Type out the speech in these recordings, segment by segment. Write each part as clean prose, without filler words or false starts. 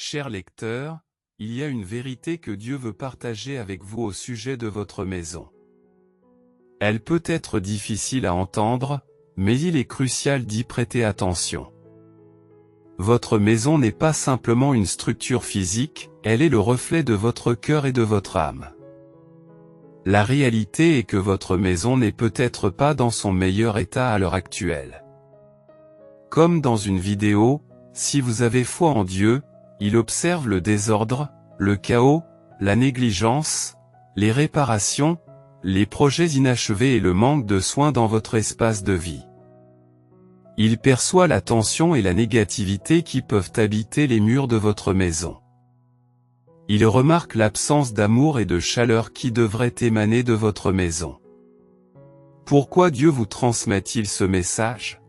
Chers lecteurs, il y a une vérité que Dieu veut partager avec vous au sujet de votre maison. Elle peut être difficile à entendre, mais il est crucial d'y prêter attention. Votre maison n'est pas simplement une structure physique, elle est le reflet de votre cœur et de votre âme. La réalité est que votre maison n'est peut-être pas dans son meilleur état à l'heure actuelle. Comme dans une vidéo, si vous avez foi en Dieu, il observe le désordre, le chaos, la négligence, les réparations, les projets inachevés et le manque de soins dans votre espace de vie. Il perçoit la tension et la négativité qui peuvent habiter les murs de votre maison. Il remarque l'absence d'amour et de chaleur qui devrait émaner de votre maison. Pourquoi Dieu vous transmet-il ce message?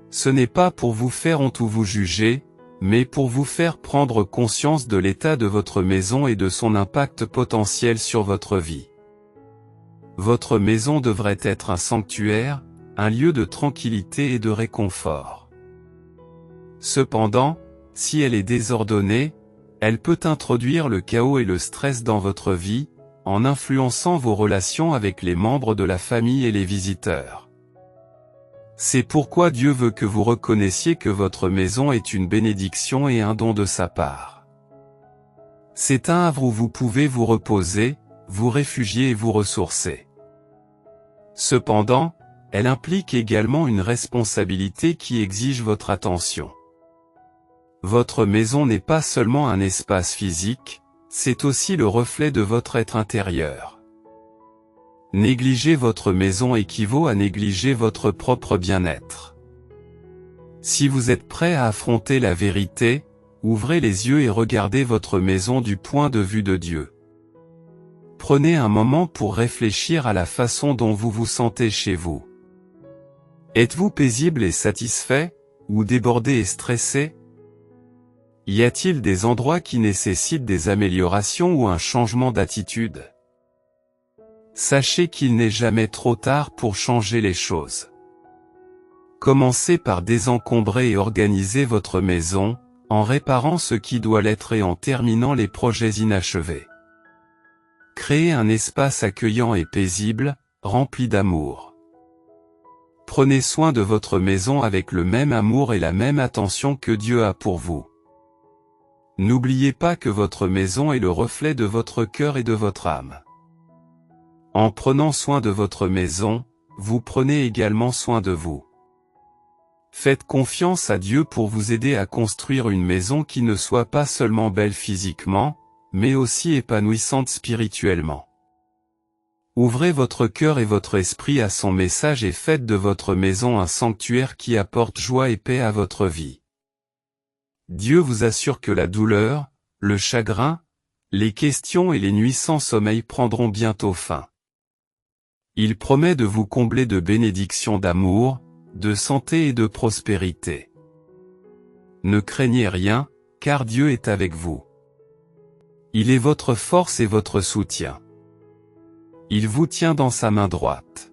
Ce n'est pas pour vous faire honte ou vous juger, mais pour vous faire prendre conscience de l'état de votre maison et de son impact potentiel sur votre vie. Votre maison devrait être un sanctuaire, un lieu de tranquillité et de réconfort. Cependant, si elle est désordonnée, elle peut introduire le chaos et le stress dans votre vie, en influençant vos relations avec les membres de la famille et les visiteurs. C'est pourquoi Dieu veut que vous reconnaissiez que votre maison est une bénédiction et un don de sa part. C'est un havre où vous pouvez vous reposer, vous réfugier et vous ressourcer. Cependant, elle implique également une responsabilité qui exige votre attention. Votre maison n'est pas seulement un espace physique, c'est aussi le reflet de votre être intérieur. Négliger votre maison équivaut à négliger votre propre bien-être. Si vous êtes prêt à affronter la vérité, ouvrez les yeux et regardez votre maison du point de vue de Dieu. Prenez un moment pour réfléchir à la façon dont vous vous sentez chez vous. Êtes-vous paisible et satisfait, ou débordé et stressé? Y a-t-il des endroits qui nécessitent des améliorations ou un changement d'attitude? Sachez qu'il n'est jamais trop tard pour changer les choses. Commencez par désencombrer et organiser votre maison, en réparant ce qui doit l'être et en terminant les projets inachevés. Créez un espace accueillant et paisible, rempli d'amour. Prenez soin de votre maison avec le même amour et la même attention que Dieu a pour vous. N'oubliez pas que votre maison est le reflet de votre cœur et de votre âme. En prenant soin de votre maison, vous prenez également soin de vous. Faites confiance à Dieu pour vous aider à construire une maison qui ne soit pas seulement belle physiquement, mais aussi épanouissante spirituellement. Ouvrez votre cœur et votre esprit à son message et faites de votre maison un sanctuaire qui apporte joie et paix à votre vie. Dieu vous assure que la douleur, le chagrin, les questions et les nuits sans sommeil prendront bientôt fin. Il promet de vous combler de bénédictions d'amour, de santé et de prospérité. Ne craignez rien, car Dieu est avec vous. Il est votre force et votre soutien. Il vous tient dans sa main droite.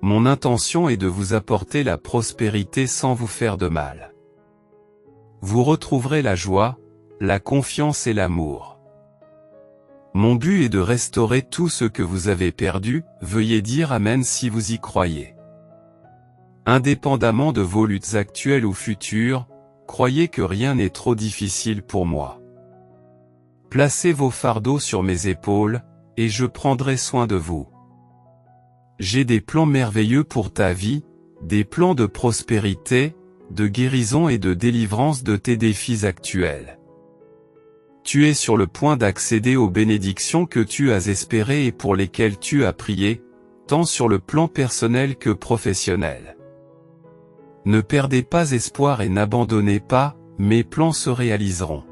Mon intention est de vous apporter la prospérité sans vous faire de mal. Vous retrouverez la joie, la confiance et l'amour. Mon but est de restaurer tout ce que vous avez perdu, veuillez dire Amen si vous y croyez. Indépendamment de vos luttes actuelles ou futures, croyez que rien n'est trop difficile pour moi. Placez vos fardeaux sur mes épaules, et je prendrai soin de vous. J'ai des plans merveilleux pour ta vie, des plans de prospérité, de guérison et de délivrance de tes défis actuels. Tu es sur le point d'accéder aux bénédictions que tu as espérées et pour lesquelles tu as prié, tant sur le plan personnel que professionnel. Ne perdez pas espoir et n'abandonnez pas, mes plans se réaliseront.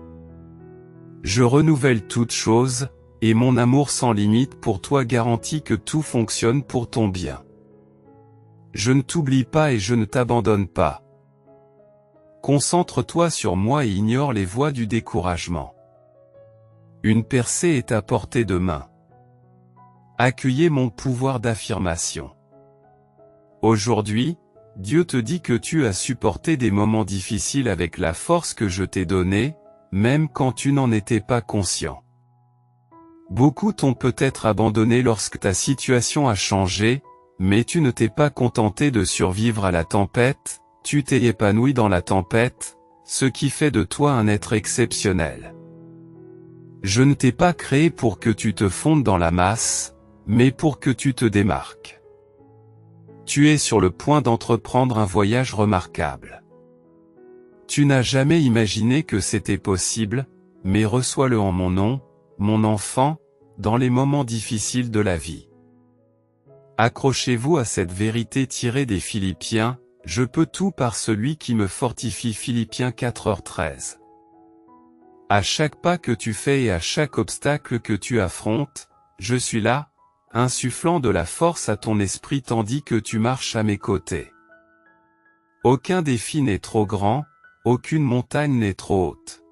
Je renouvelle toutes choses, et mon amour sans limite pour toi garantit que tout fonctionne pour ton bien. Je ne t'oublie pas et je ne t'abandonne pas. Concentre-toi sur moi et ignore les voies du découragement. Une percée est à portée de main. Accueillez mon pouvoir d'affirmation. Aujourd'hui, Dieu te dit que tu as supporté des moments difficiles avec la force que je t'ai donnée, même quand tu n'en étais pas conscient. Beaucoup t'ont peut-être abandonné lorsque ta situation a changé, mais tu ne t'es pas contenté de survivre à la tempête, tu t'es épanoui dans la tempête, ce qui fait de toi un être exceptionnel. Je ne t'ai pas créé pour que tu te fondes dans la masse, mais pour que tu te démarques. Tu es sur le point d'entreprendre un voyage remarquable. Tu n'as jamais imaginé que c'était possible, mais reçois-le en mon nom, mon enfant, dans les moments difficiles de la vie. Accrochez-vous à cette vérité tirée des Philippiens, je peux tout par celui qui me fortifie. Philippiens 4h13. À chaque pas que tu fais et à chaque obstacle que tu affrontes, je suis là, insufflant de la force à ton esprit tandis que tu marches à mes côtés. Aucun défi n'est trop grand, aucune montagne n'est trop haute.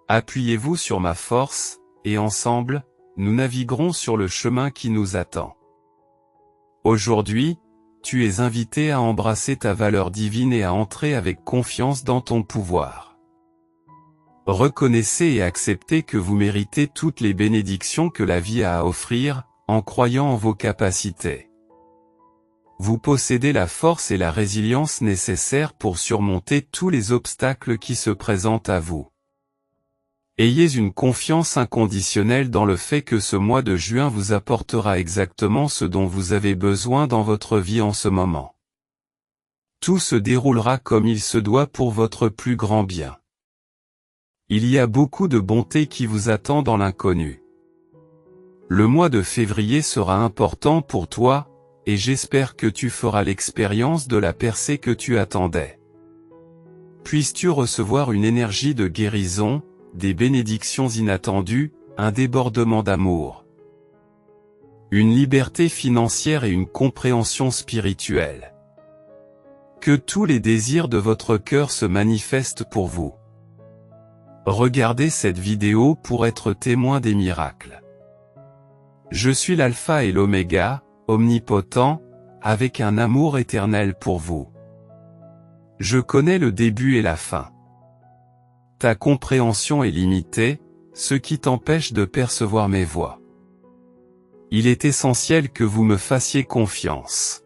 Appuyez-vous sur ma force, et ensemble, nous naviguerons sur le chemin qui nous attend. Aujourd'hui, tu es invité à embrasser ta valeur divine et à entrer avec confiance dans ton pouvoir. Reconnaissez et acceptez que vous méritez toutes les bénédictions que la vie a à offrir, en croyant en vos capacités. Vous possédez la force et la résilience nécessaires pour surmonter tous les obstacles qui se présentent à vous. Ayez une confiance inconditionnelle dans le fait que ce mois de juin vous apportera exactement ce dont vous avez besoin dans votre vie en ce moment. Tout se déroulera comme il se doit pour votre plus grand bien. Il y a beaucoup de bonté qui vous attend dans l'inconnu. Le mois de février sera important pour toi, et j'espère que tu feras l'expérience de la percée que tu attendais. Puisses-tu recevoir une énergie de guérison, des bénédictions inattendues, un débordement d'amour, une liberté financière et une compréhension spirituelle. Que tous les désirs de votre cœur se manifestent pour vous. Regardez cette vidéo pour être témoin des miracles. Je suis l'alpha et l'oméga, omnipotent, avec un amour éternel pour vous. Je connais le début et la fin. Ta compréhension est limitée, ce qui t'empêche de percevoir mes voies. Il est essentiel que vous me fassiez confiance.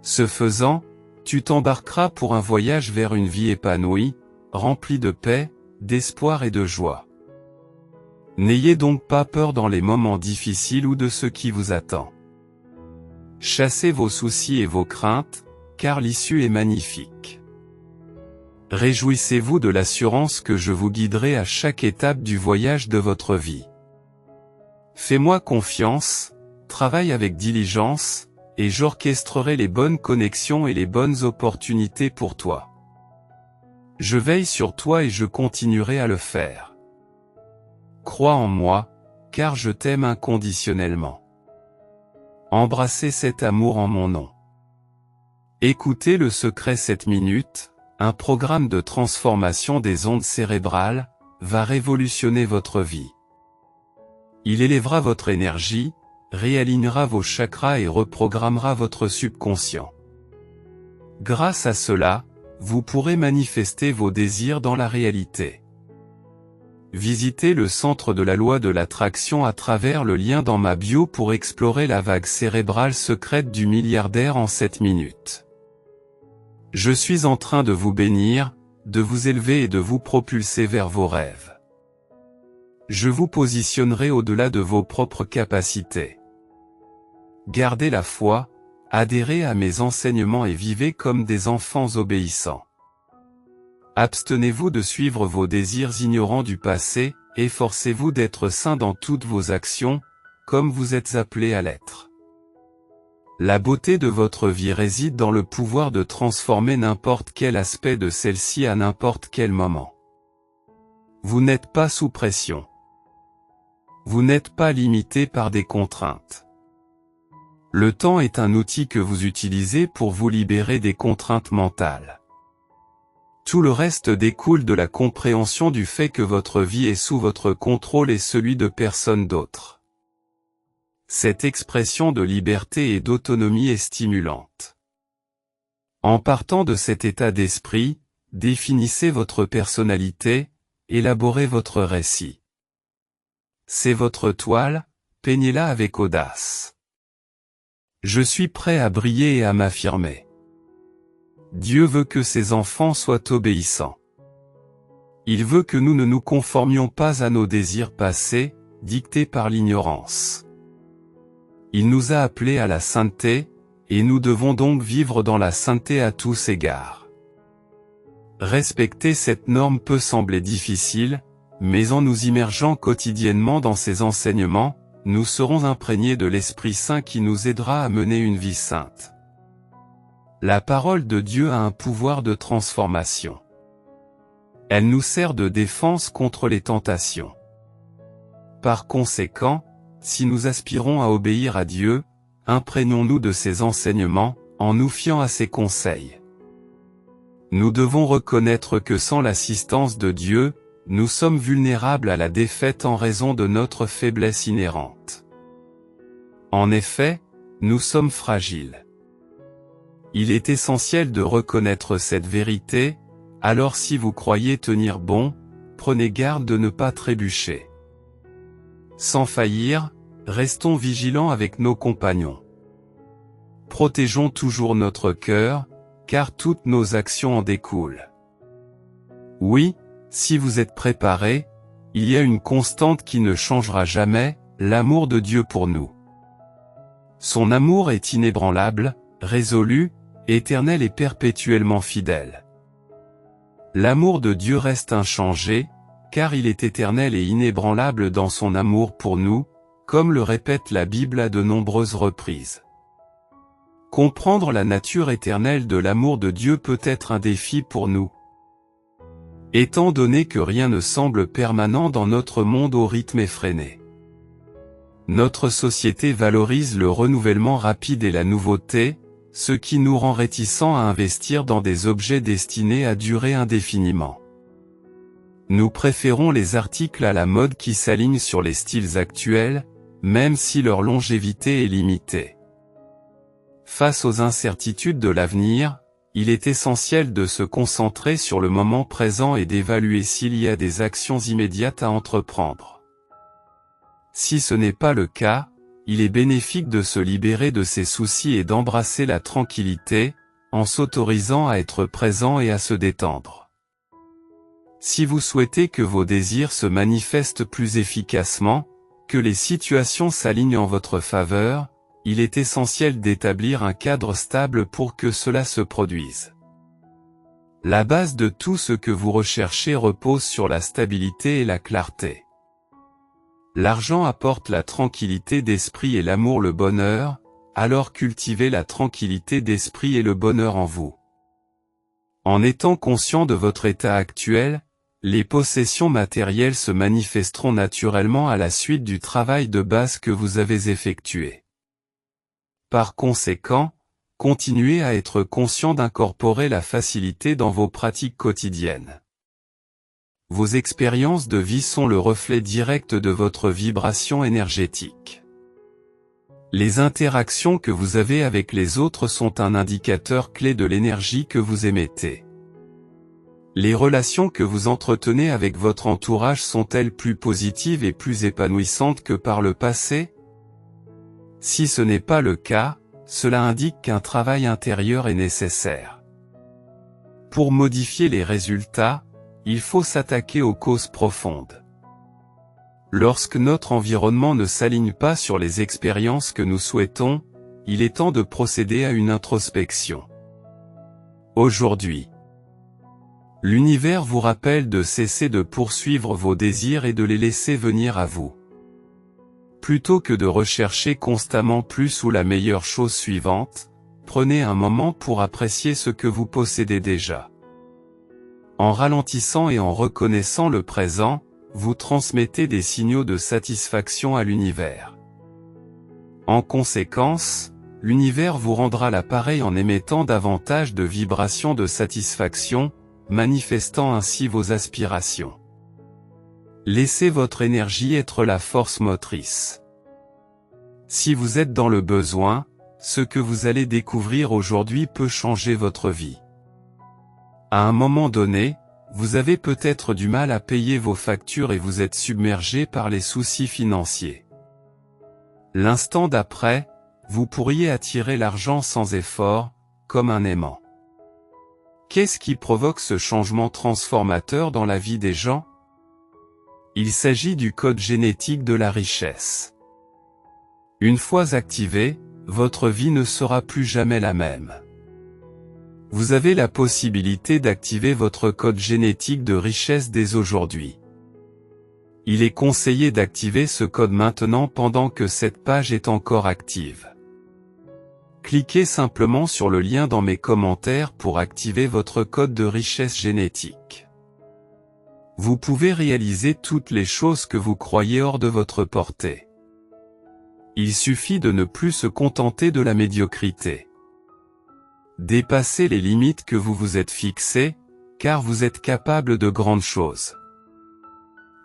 Ce faisant, tu t'embarqueras pour un voyage vers une vie épanouie, remplie de paix, d'espoir et de joie. N'ayez donc pas peur dans les moments difficiles ou de ce qui vous attend. Chassez vos soucis et vos craintes, car l'issue est magnifique. Réjouissez-vous de l'assurance que je vous guiderai à chaque étape du voyage de votre vie. Fais-moi confiance, travaille avec diligence, et j'orchestrerai les bonnes connexions et les bonnes opportunités pour toi. Je veille sur toi et je continuerai à le faire. Crois en moi, car je t'aime inconditionnellement. Embrassez cet amour en mon nom. Écoutez le secret 7 minutes, un programme de transformation des ondes cérébrales, va révolutionner votre vie. Il élèvera votre énergie, réalignera vos chakras et reprogrammera votre subconscient. Grâce à cela, vous pourrez manifester vos désirs dans la réalité. Visitez le centre de la loi de l'attraction à travers le lien dans ma bio pour explorer la vague cérébrale secrète du milliardaire en 7 minutes. Je suis en train de vous bénir, de vous élever et de vous propulser vers vos rêves. Je vous positionnerai au-delà de vos propres capacités. Gardez la foi, adhérez à mes enseignements et vivez comme des enfants obéissants. Abstenez-vous de suivre vos désirs ignorants du passé, efforcez-vous d'être saints dans toutes vos actions, comme vous êtes appelés à l'être. La beauté de votre vie réside dans le pouvoir de transformer n'importe quel aspect de celle-ci à n'importe quel moment. Vous n'êtes pas sous pression. Vous n'êtes pas limité par des contraintes. Le temps est un outil que vous utilisez pour vous libérer des contraintes mentales. Tout le reste découle de la compréhension du fait que votre vie est sous votre contrôle et celui de personne d'autre. Cette expression de liberté et d'autonomie est stimulante. En partant de cet état d'esprit, définissez votre personnalité, élaborez votre récit. C'est votre toile, peignez-la avec audace. Je suis prêt à briller et à m'affirmer. Dieu veut que ses enfants soient obéissants. Il veut que nous ne nous conformions pas à nos désirs passés, dictés par l'ignorance. Il nous a appelés à la sainteté, et nous devons donc vivre dans la sainteté à tous égards. Respecter cette norme peut sembler difficile, mais en nous immergeant quotidiennement dans ses enseignements, nous serons imprégnés de l'Esprit Saint qui nous aidera à mener une vie sainte. La parole de Dieu a un pouvoir de transformation. Elle nous sert de défense contre les tentations. Par conséquent, si nous aspirons à obéir à Dieu, imprégnons-nous de ses enseignements, en nous fiant à ses conseils. Nous devons reconnaître que sans l'assistance de Dieu, nous sommes vulnérables à la défaite en raison de notre faiblesse inhérente. En effet, nous sommes fragiles. Il est essentiel de reconnaître cette vérité, alors si vous croyez tenir bon, prenez garde de ne pas trébucher. Sans faillir, restons vigilants avec nos compagnons. Protégeons toujours notre cœur, car toutes nos actions en découlent. Oui, si vous êtes préparés, il y a une constante qui ne changera jamais, l'amour de Dieu pour nous. Son amour est inébranlable, résolu, éternel et perpétuellement fidèle. L'amour de Dieu reste inchangé, car il est éternel et inébranlable dans son amour pour nous, comme le répète la Bible à de nombreuses reprises. Comprendre la nature éternelle de l'amour de Dieu peut être un défi pour nous. Étant donné que rien ne semble permanent dans notre monde au rythme effréné. Notre société valorise le renouvellement rapide et la nouveauté, ce qui nous rend réticents à investir dans des objets destinés à durer indéfiniment. Nous préférons les articles à la mode qui s'alignent sur les styles actuels, même si leur longévité est limitée. Face aux incertitudes de l'avenir, il est essentiel de se concentrer sur le moment présent et d'évaluer s'il y a des actions immédiates à entreprendre. Si ce n'est pas le cas, il est bénéfique de se libérer de ses soucis et d'embrasser la tranquillité, en s'autorisant à être présent et à se détendre. Si vous souhaitez que vos désirs se manifestent plus efficacement, que les situations s'alignent en votre faveur, il est essentiel d'établir un cadre stable pour que cela se produise. La base de tout ce que vous recherchez repose sur la stabilité et la clarté. L'argent apporte la tranquillité d'esprit et l'amour le bonheur, alors cultivez la tranquillité d'esprit et le bonheur en vous. En étant conscient de votre état actuel, les possessions matérielles se manifesteront naturellement à la suite du travail de base que vous avez effectué. Par conséquent, continuez à être conscient d'incorporer la facilité dans vos pratiques quotidiennes. Vos expériences de vie sont le reflet direct de votre vibration énergétique. Les interactions que vous avez avec les autres sont un indicateur clé de l'énergie que vous émettez. Les relations que vous entretenez avec votre entourage sont-elles plus positives et plus épanouissantes que par le passé? Si ce n'est pas le cas, cela indique qu'un travail intérieur est nécessaire. Pour modifier les résultats, il faut s'attaquer aux causes profondes. Lorsque notre environnement ne s'aligne pas sur les expériences que nous souhaitons, il est temps de procéder à une introspection. Aujourd'hui, l'univers vous rappelle de cesser de poursuivre vos désirs et de les laisser venir à vous. Plutôt que de rechercher constamment plus ou la meilleure chose suivante, prenez un moment pour apprécier ce que vous possédez déjà. En ralentissant et en reconnaissant le présent, vous transmettez des signaux de satisfaction à l'univers. En conséquence, l'univers vous rendra l'appareil en émettant davantage de vibrations de satisfaction, manifestant ainsi vos aspirations. Laissez votre énergie être la force motrice. Si vous êtes dans le besoin, ce que vous allez découvrir aujourd'hui peut changer votre vie. À un moment donné, vous avez peut-être du mal à payer vos factures et vous êtes submergé par les soucis financiers. L'instant d'après, vous pourriez attirer l'argent sans effort, comme un aimant. Qu'est-ce qui provoque ce changement transformateur dans la vie des gens? Il s'agit du code génétique de la richesse. Une fois activé, votre vie ne sera plus jamais la même. Vous avez la possibilité d'activer votre code génétique de richesse dès aujourd'hui. Il est conseillé d'activer ce code maintenant pendant que cette page est encore active. Cliquez simplement sur le lien dans mes commentaires pour activer votre code de richesse génétique. Vous pouvez réaliser toutes les choses que vous croyez hors de votre portée. Il suffit de ne plus se contenter de la médiocrité. Dépassez les limites que vous vous êtes fixées, car vous êtes capable de grandes choses.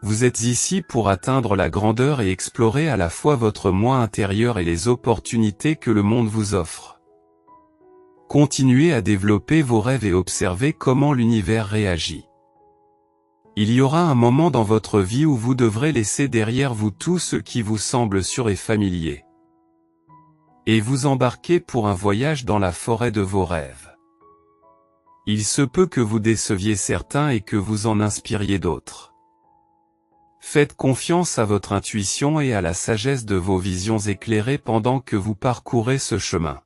Vous êtes ici pour atteindre la grandeur et explorer à la fois votre moi intérieur et les opportunités que le monde vous offre. Continuez à développer vos rêves et observez comment l'univers réagit. Il y aura un moment dans votre vie où vous devrez laisser derrière vous tout ce qui vous semble sûr et familier. Et vous embarquer pour un voyage dans la forêt de vos rêves. Il se peut que vous déceviez certains et que vous en inspiriez d'autres. Faites confiance à votre intuition et à la sagesse de vos visions éclairées pendant que vous parcourez ce chemin.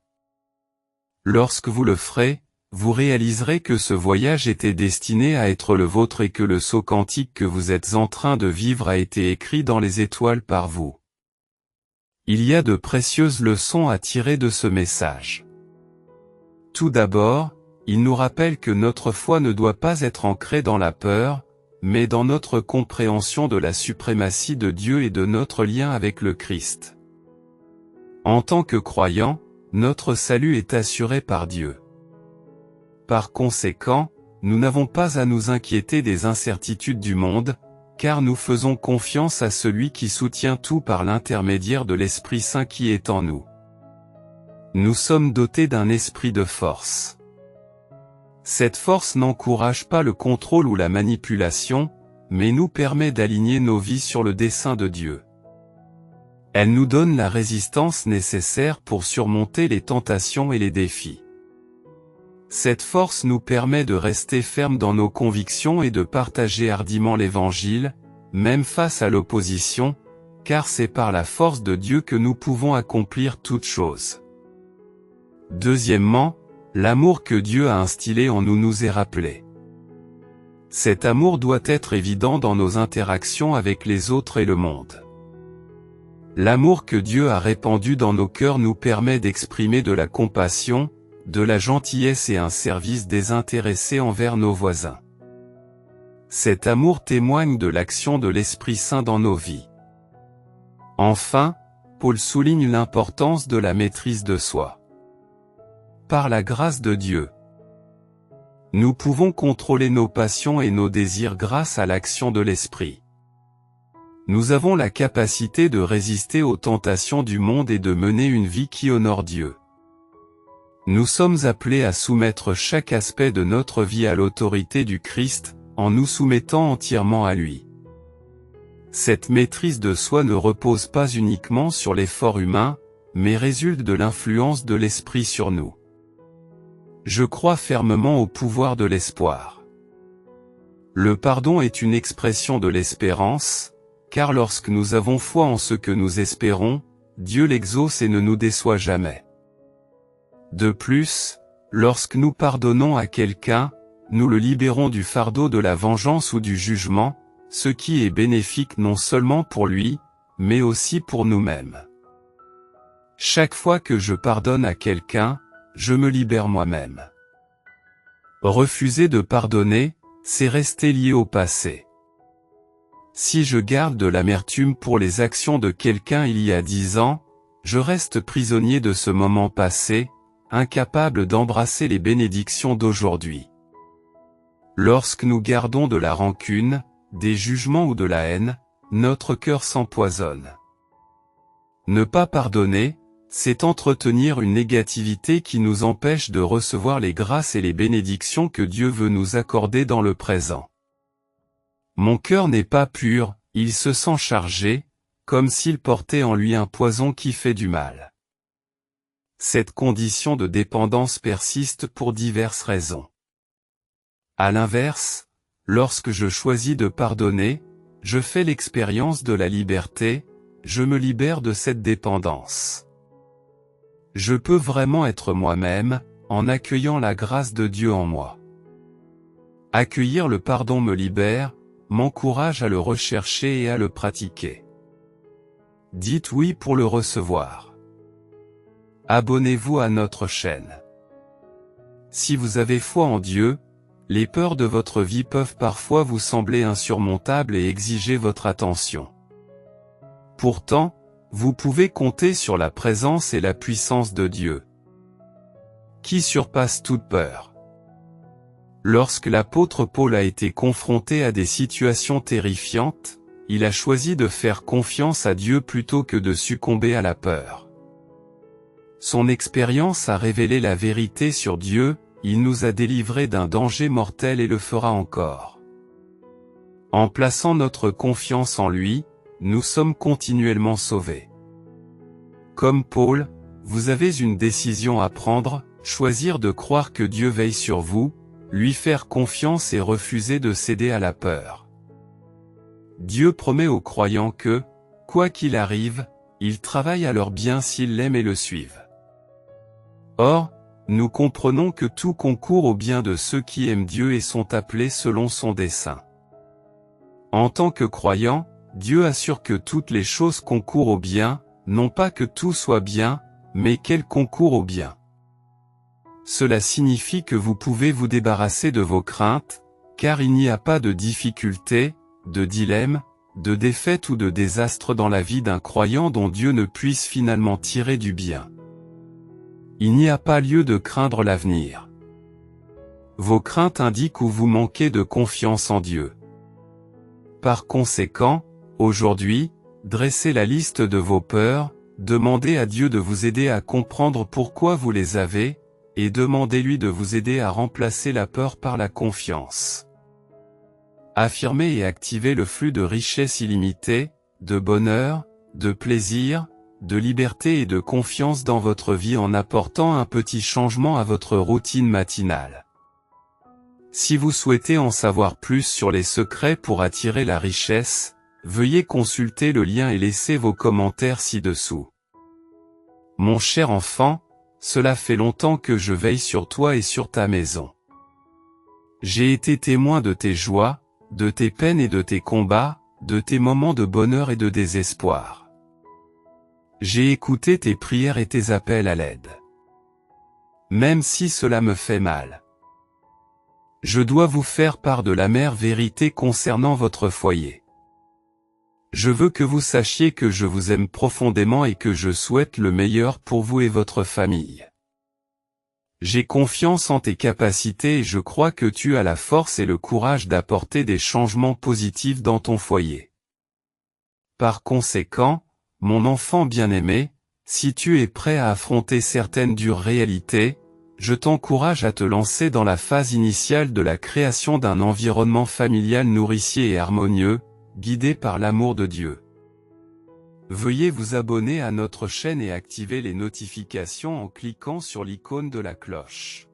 Lorsque vous le ferez, vous réaliserez que ce voyage était destiné à être le vôtre et que le saut quantique que vous êtes en train de vivre a été écrit dans les étoiles par vous. Il y a de précieuses leçons à tirer de ce message. Tout d'abord, il nous rappelle que notre foi ne doit pas être ancrée dans la peur, mais dans notre compréhension de la suprématie de Dieu et de notre lien avec le Christ. En tant que croyants, notre salut est assuré par Dieu. Par conséquent, nous n'avons pas à nous inquiéter des incertitudes du monde, car nous faisons confiance à celui qui soutient tout par l'intermédiaire de l'Esprit Saint qui est en nous. Nous sommes dotés d'un esprit de force. Cette force n'encourage pas le contrôle ou la manipulation, mais nous permet d'aligner nos vies sur le dessein de Dieu. Elle nous donne la résistance nécessaire pour surmonter les tentations et les défis. Cette force nous permet de rester fermes dans nos convictions et de partager hardiment l'Évangile, même face à l'opposition, car c'est par la force de Dieu que nous pouvons accomplir toutes choses. Deuxièmement, l'amour que Dieu a instillé en nous nous est rappelé. Cet amour doit être évident dans nos interactions avec les autres et le monde. L'amour que Dieu a répandu dans nos cœurs nous permet d'exprimer de la compassion, de la gentillesse et un service désintéressé envers nos voisins. Cet amour témoigne de l'action de l'Esprit Saint dans nos vies. Enfin, Paul souligne l'importance de la maîtrise de soi. Par la grâce de Dieu, nous pouvons contrôler nos passions et nos désirs grâce à l'action de l'Esprit. Nous avons la capacité de résister aux tentations du monde et de mener une vie qui honore Dieu. Nous sommes appelés à soumettre chaque aspect de notre vie à l'autorité du Christ, en nous soumettant entièrement à lui. Cette maîtrise de soi ne repose pas uniquement sur l'effort humain, mais résulte de l'influence de l'Esprit sur nous. Je crois fermement au pouvoir de l'espoir. Le pardon est une expression de l'espérance, car lorsque nous avons foi en ce que nous espérons, Dieu l'exauce et ne nous déçoit jamais. De plus, lorsque nous pardonnons à quelqu'un, nous le libérons du fardeau de la vengeance ou du jugement, ce qui est bénéfique non seulement pour lui, mais aussi pour nous-mêmes. Chaque fois que je pardonne à quelqu'un, je me libère moi-même. Refuser de pardonner, c'est rester lié au passé. Si je garde de l'amertume pour les actions de quelqu'un il y a 10 ans, je reste prisonnier de ce moment passé, incapable d'embrasser les bénédictions d'aujourd'hui. Lorsque nous gardons de la rancune, des jugements ou de la haine, notre cœur s'empoisonne. Ne pas pardonner, c'est entretenir une négativité qui nous empêche de recevoir les grâces et les bénédictions que Dieu veut nous accorder dans le présent. Mon cœur n'est pas pur, il se sent chargé, comme s'il portait en lui un poison qui fait du mal. Cette condition de dépendance persiste pour diverses raisons. À l'inverse, lorsque je choisis de pardonner, je fais l'expérience de la liberté, je me libère de cette dépendance. Je peux vraiment être moi-même, en accueillant la grâce de Dieu en moi. Accueillir le pardon me libère, m'encourage à le rechercher et à le pratiquer. Dites oui pour le recevoir. Abonnez-vous à notre chaîne. Si vous avez foi en Dieu, les peurs de votre vie peuvent parfois vous sembler insurmontables et exiger votre attention. Pourtant, vous pouvez compter sur la présence et la puissance de Dieu, qui surpasse toute peur. Lorsque l'apôtre Paul a été confronté à des situations terrifiantes, il a choisi de faire confiance à Dieu plutôt que de succomber à la peur. Son expérience a révélé la vérité sur Dieu, il nous a délivrés d'un danger mortel et le fera encore. En plaçant notre confiance en lui, nous sommes continuellement sauvés. Comme Paul, vous avez une décision à prendre, choisir de croire que Dieu veille sur vous, lui faire confiance et refuser de céder à la peur. Dieu promet aux croyants que, quoi qu'il arrive, il travaille à leur bien s'ils l'aiment et le suivent. Or, nous comprenons que tout concourt au bien de ceux qui aiment Dieu et sont appelés selon son dessein. En tant que croyants, Dieu assure que toutes les choses concourent au bien, non pas que tout soit bien, mais qu'elles concourent au bien. Cela signifie que vous pouvez vous débarrasser de vos craintes, car il n'y a pas de difficulté, de dilemme, de défaite ou de désastre dans la vie d'un croyant dont Dieu ne puisse finalement tirer du bien. Il n'y a pas lieu de craindre l'avenir. Vos craintes indiquent où vous manquez de confiance en Dieu. Par conséquent, aujourd'hui, dressez la liste de vos peurs, demandez à Dieu de vous aider à comprendre pourquoi vous les avez, et demandez-lui de vous aider à remplacer la peur par la confiance. Affirmez et activez le flux de richesse illimitée, de bonheur, de plaisir, de liberté et de confiance dans votre vie en apportant un petit changement à votre routine matinale. Si vous souhaitez en savoir plus sur les secrets pour attirer la richesse, veuillez consulter le lien et laisser vos commentaires ci-dessous. Mon cher enfant, cela fait longtemps que je veille sur toi et sur ta maison. J'ai été témoin de tes joies, de tes peines et de tes combats, de tes moments de bonheur et de désespoir. J'ai écouté tes prières et tes appels à l'aide. Même si cela me fait mal. Je dois vous faire part de l'amère vérité concernant votre foyer. Je veux que vous sachiez que je vous aime profondément et que je souhaite le meilleur pour vous et votre famille. J'ai confiance en tes capacités et je crois que tu as la force et le courage d'apporter des changements positifs dans ton foyer. Par conséquent, mon enfant bien-aimé, si tu es prêt à affronter certaines dures réalités, je t'encourage à te lancer dans la phase initiale de la création d'un environnement familial nourricier et harmonieux, guidé par l'amour de Dieu. Veuillez vous abonner à notre chaîne et activer les notifications en cliquant sur l'icône de la cloche.